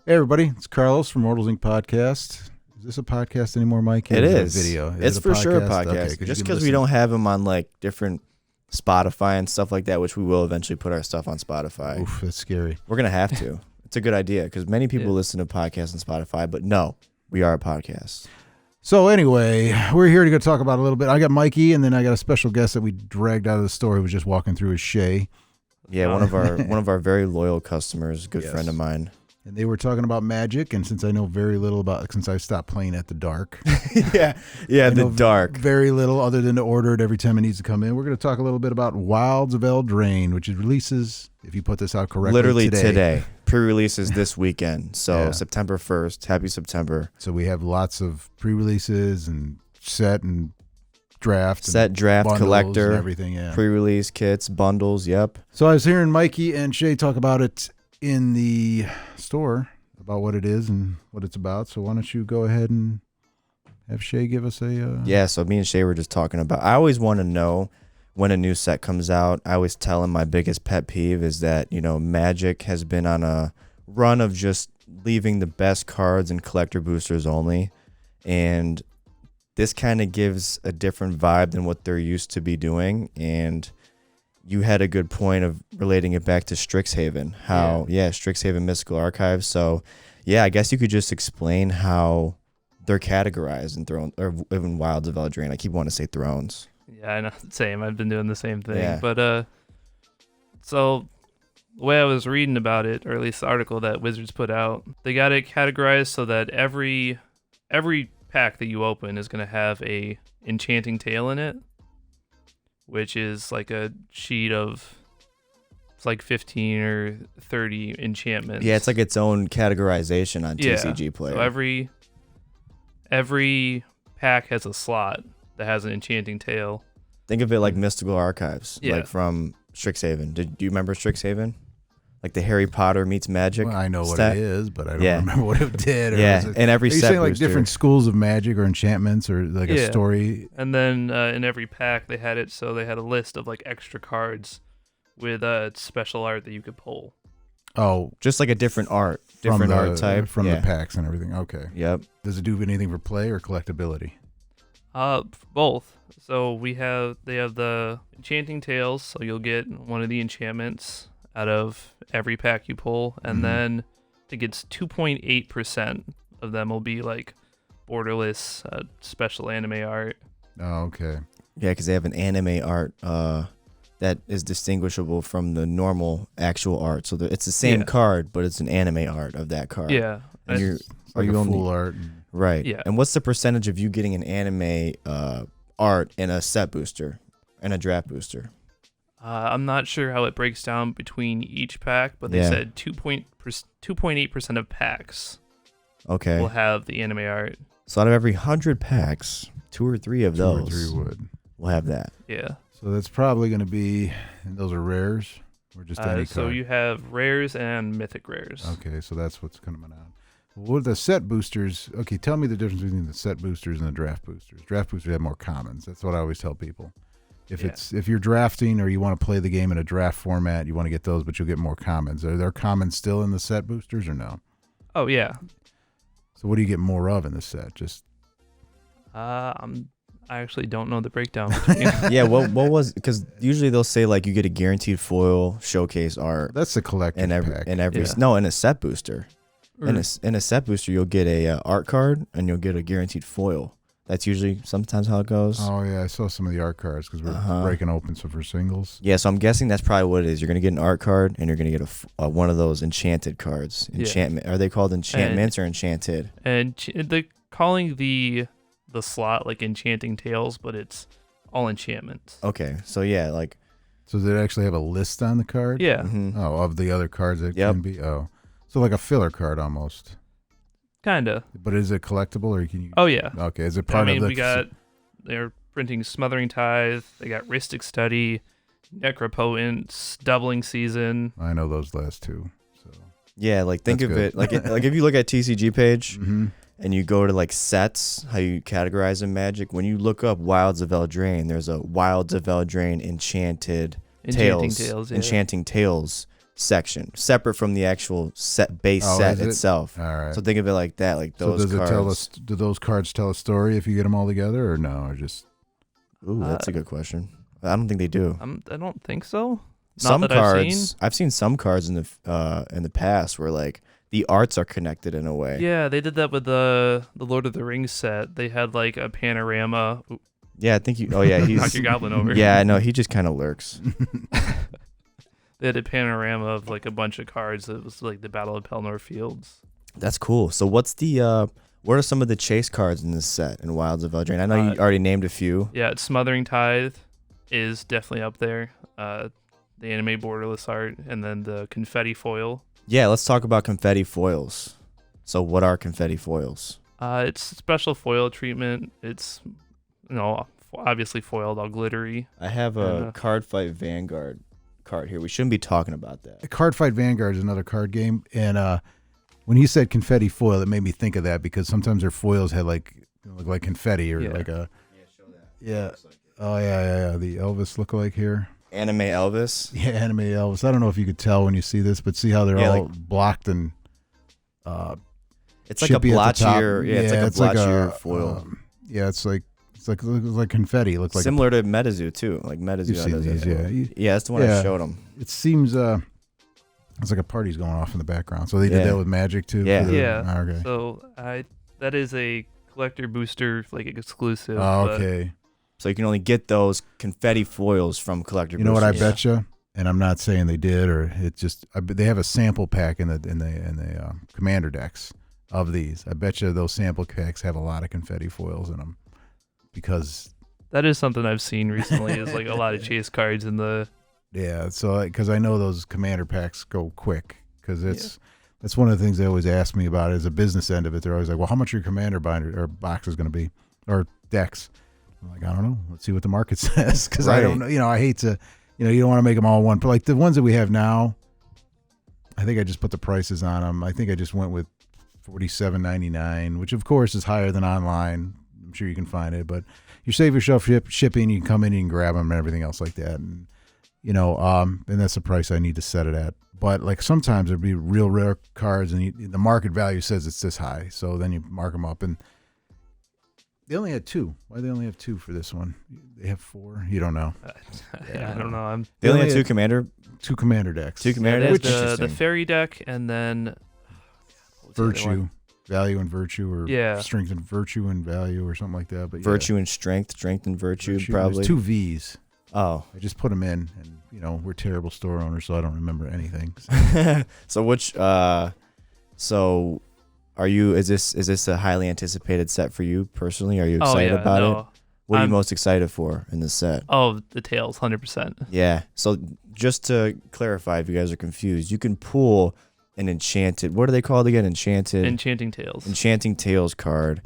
Hey everybody, it's Carlos from Immortals Inc. podcast. Is this a podcast anymore, Mike? It is. Video. It's it for sure a podcast. Okay, just because we don't have them on like different Spotify and stuff like that, which we will eventually put our stuff on Spotify. Oof, that's scary. We're gonna have to. It's a good idea because many people listen to podcasts on Spotify, but no, we are a podcast. So anyway, we're here to go talk about a little bit. I got Mikey, and then I got a special guest that we dragged out of the store who was just walking through his Shea. Yeah, one of our very loyal customers, good friend of mine. And they were talking about Magic, and since I know very little about, since I stopped playing at the dark. yeah, the dark. Very little other than to order it every time it needs to come in. We're going to talk a little bit about Wilds of Eldraine, which is releases, if you put this out correctly, literally today. Pre-releases this weekend. So September 1st. Happy September. So we have lots of pre-releases and set and draft. Set, draft, collector, and everything, yeah. Pre-release kits, bundles, yep. So I was hearing Mikey and Shea talk about it in the store, about what it is and what it's about. So why don't you go ahead and have Shea give us a... Yeah, so me and Shea were just talking about... I always want to know when a new set comes out. I always tell him my biggest pet peeve is that, you know, Magic has been on a run of just leaving the best cards and collector boosters only. And this kind of gives a different vibe than what they're used to be doing. And you had a good point of relating it back to Strixhaven. How, Strixhaven Mystical Archives. So, I guess you could just explain how they're categorized in Thrones, or in Wilds of Eldraine. I keep wanting to say Thrones. Yeah, I know. Same. I've been doing the same thing. Yeah. But, so the way I was reading about it, or at least the article that Wizards put out, they got it categorized so that every pack that you open is going to have a Enchanting Tale in it, which is like a sheet of, it's like 15 or 30 enchantments. Yeah, it's like its own categorization on TCG Player. So every pack has a slot that has an Enchanting Tale. Think of it like Mystical Archives, Yeah. like from Strixhaven. Do you remember Strixhaven? Like the Harry Potter meets Magic. Well, I know what set? it is, but I don't remember what it did. Or and every are you set saying like booster. different schools of magic or enchantments or like a story? And then in every pack they had it so they had a list of like extra cards with special art that you could pull. Oh, just like a different art type from the packs and everything. Okay. Yep. Does it do anything for play or collectability? Both. So they have the Enchanting Tales, so you'll get one of the enchantments out of every pack you pull, and then I think it's 2.8% of them will be like borderless special anime art. Oh, okay. Yeah, because they have an anime art that is distinguishable from the normal actual art. So it's the same card, but it's an anime art of that card. Yeah. And it's like a full art. Right. Yeah. And what's the percentage of you getting an anime art in a set booster and a draft booster? I'm not sure how it breaks down between each pack, but they said 2.8% of packs will have the anime art. So out of every 100 packs, 2 or 3 of those will have that. Yeah. So that's probably going to be, and those are rares or just any so card? you have rares and mythic rares. Okay, so that's what's coming out. What are the set boosters? Okay, tell me the difference between the set boosters and the draft boosters. Draft boosters have more commons. That's what I always tell people. If you're drafting or you want to play the game in a draft format, you want to get those, but you'll get more commons. Are there commons still in the set boosters or no? Oh yeah. So what do you get more of in the set? Just I actually don't know the breakdown. Yeah, what was, because usually they'll say like you get a guaranteed foil showcase art. That's the collector's pack. In a set booster. In a set booster, you'll get a art card and you'll get a guaranteed foil. That's usually sometimes how it goes. Oh, yeah. I saw some of the art cards because we're breaking open some for singles. Yeah, so I'm guessing that's probably what it is. You're going to get an art card and you're going to get one of those enchanted cards. Enchantment. Are they called enchantments or enchanted? And they're calling the slot like Enchanting Tales, but it's all enchantments. Okay, so yeah, like... So does it actually have a list on the card? Yeah. Mm-hmm. Oh, of the other cards that can be? Oh. So like a filler card almost. Kinda. But is it collectible or can you? Oh yeah. Okay, is it part of the? They're printing Smothering Tithe. They got Rhystic Study, Necropotence, Doubling Season. I know those last two. So yeah, like think of it like if you look at TCG page and you go to like sets, how you categorize in Magic. When you look up Wilds of Eldraine, there's a Wilds of Eldraine Enchanting Tales section, separate from the actual base Oh, set is it? itself. All right. So think of it like that, like So those does cards. it tell us? Do those cards tell a story if you get them all together, or no? Or just Ooh, that's a good question. I don't think they do. I don't think so. Some that cards, I've seen some cards in the past where like the arts are connected in a way. Yeah, they did that with the Lord of the Rings set. They had like a panorama. Ooh, Yeah, I think you. Oh yeah, he's knock your goblin over. Yeah, I know. He just kind of lurks. They had a panorama of like a bunch of cards that was like the Battle of Pelennor Fields. That's cool. So what are some of the chase cards in this set in Wilds of Eldraine? I know you already named a few. Yeah, Smothering Tithe is definitely up there. The anime borderless art, and then the Confetti foil. Yeah, let's talk about confetti foils. So what are confetti foils? It's special foil treatment. It's obviously foiled, all glittery. I have a Card Fight Vanguard card here. We shouldn't be talking about that. Card Fight Vanguard is another card game, and when he said confetti foil, it made me think of that because sometimes their foils had look like confetti or like a show that. yeah. Oh yeah. The Elvis lookalike here. Anime Elvis. Yeah, anime Elvis. I don't know if you could tell when you see this, but see how they're all blocked and it's like a chippy at the top. blotchier. Yeah, it's like a blotchier foil. Yeah, it's like confetti. Looks like similar to Metazoo too. Like Metazoo. You've seen these, yeah. Yeah, that's the one I showed him. It seems it's like a party's going off in the background. So they did that with Magic too. Yeah. Yeah. Okay. So that is a collector booster like exclusive. Oh, but okay. So you can only get those confetti foils from collector. You know what I boosters. bet you, and I'm not saying they did, or it just they have a sample pack in the commander decks of these. I bet you those sample packs have a lot of confetti foils in them because that is something I've seen recently. Is like a lot of chase cards in the. Yeah, so because I know those commander packs go quick because that's one of the things they always ask me about is a business end of it. They're always like, well, how much your commander binder or box is going to be or decks? I'm like, I don't know. Let's see what the market says because I don't know. I hate to, you don't want to make them all one. But like the ones that we have now, I think I just put the prices on them. I think I just went with $47.99, which of course is higher than online. I'm sure you can find it, but you save yourself shipping. You can come in, you can grab them and everything else like that. And and that's the price I need to set it at. But like sometimes there'd be real rare cards, and the market value says it's this high, so then you mark them up. And they only had 2. Why they only have 2 for this one? They have 4. You don't know. I don't know. They only had 2 commander. 2 commander decks. 2 commander Yeah, decks. the fairy deck, and then Virtue, value and virtue, or strength and virtue and value, or something like that. But virtue and strength and virtue. Probably. There's 2 V's. Oh, I just put them in, and we're terrible store owners, so I don't remember anything. So are you? Is this a highly anticipated set for you personally? Are you excited about it? What are you most excited for in this set? Oh, the tails, 100%. Yeah. So just to clarify, if you guys are confused, you can pull an enchanted. What are they called again? Enchanting Tales. Enchanting Tales card,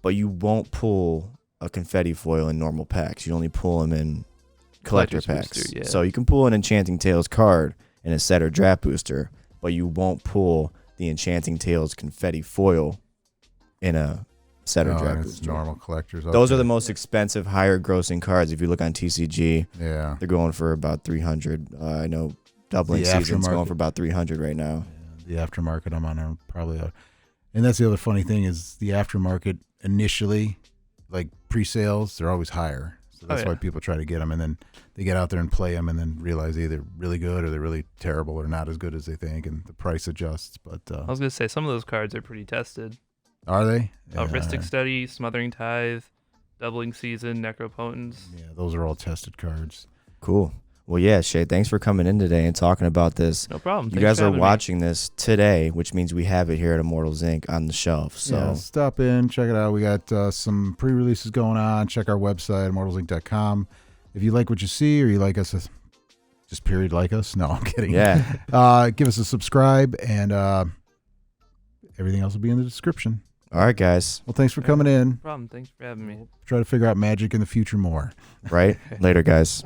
but you won't pull a confetti foil in normal packs. You only pull them in collector packs. Booster, yeah. So you can pull an Enchanting Tales card in a set or draft booster, but you won't pull the Enchanting Tales confetti foil in a set or draft booster. Normal collectors. Those are the most expensive, higher grossing cards. If you look on TCG, yeah, they're going for about 300. I know Doubling Season's going for about 300 right now. Yeah, the aftermarket I'm on are probably and that's the other funny thing is the aftermarket initially, like pre-sales, they're always higher. So that's why people try to get them, and then they get out there and play them, and then realize they're either really good or they're really terrible or not as good as they think, and the price adjusts. But I was gonna say some of those cards are pretty tested. Are they? Ristic Study, Smothering Tithe, Doubling Season, Necropotence. Yeah, those are all tested cards. Cool. Well, yeah, Shea, thanks for coming in today and talking about this. No problem. You guys are watching this today, which means we have it here at Immortals Inc. on the shelf. So stop in, check it out. We got some pre-releases going on. Check our website, immortalsinc.com. If you like what you see or you like us, just period like us. No, I'm kidding. Yeah. Give us a subscribe, and everything else will be in the description. All right, guys. Well, thanks for coming in. No problem. Thanks for having me. Try to figure out Magic in the future more. Right? Later, guys.